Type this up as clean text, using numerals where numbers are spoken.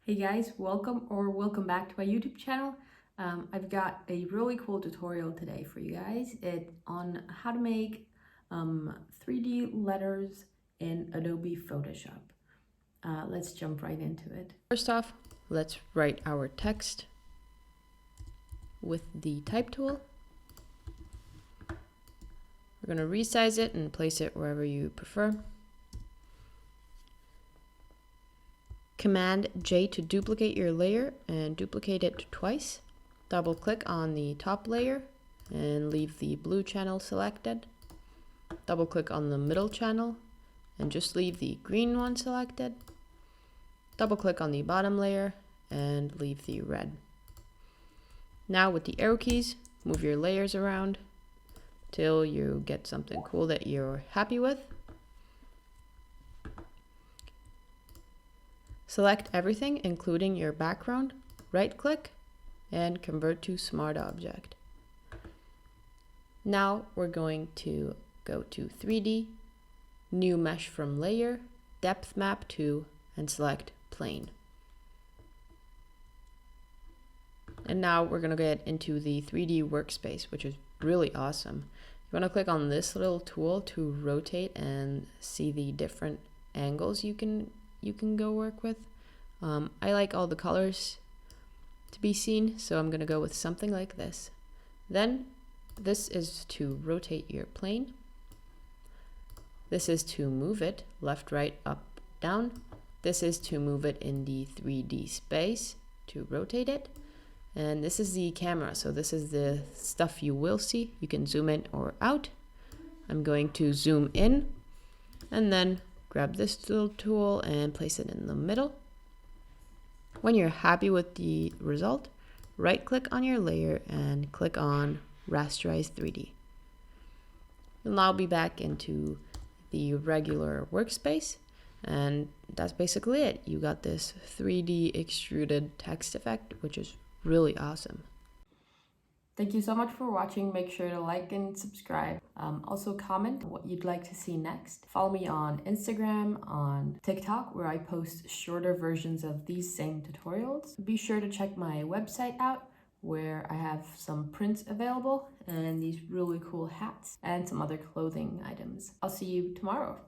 Hey guys, welcome back to my YouTube channel. I've got a really cool tutorial today for you guys. It's on how to make 3D letters in Adobe Photoshop. Let's jump right into it. First off, let's write our text with the type tool. We're going to resize it and place it wherever you prefer. Command J to duplicate your layer and duplicate it twice. Double click on the top layer and leave the blue channel selected. Double click on the middle channel and just leave the green one selected. Double click on the bottom layer and leave the red. Now with the arrow keys, move your layers around till you get something cool that you're happy with. Select everything, including your background, right click, and convert to Smart Object. Now we're going to go to 3D, New Mesh from Layer, Depth Map to, and select Plane. And now we're going to get into the 3D workspace, which is really awesome. You want to click on this little tool to rotate and see the different angles you can go work with. I like all the colors to be seen, so I'm going to go with something like this. Then this is to rotate your plane. This is to move it left, right, up, down. This is to move it in the 3D space to rotate it. And this is the camera, so this is the stuff you will see. You can zoom in or out. I'm going to zoom in and then grab this little tool and place it in the middle. When you're happy with the result, right click on your layer and click on Rasterize 3D. You'll now be back into the regular workspace, and that's basically it. You got this 3D extruded text effect, which is really awesome. Thank you so much for watching. Make sure to like and subscribe. Also comment what you'd like to see next. Follow me on Instagram, on TikTok, where I post shorter versions of these same tutorials. Be sure to check my website out, where I have some prints available and these really cool hats and some other clothing items. I'll see you tomorrow.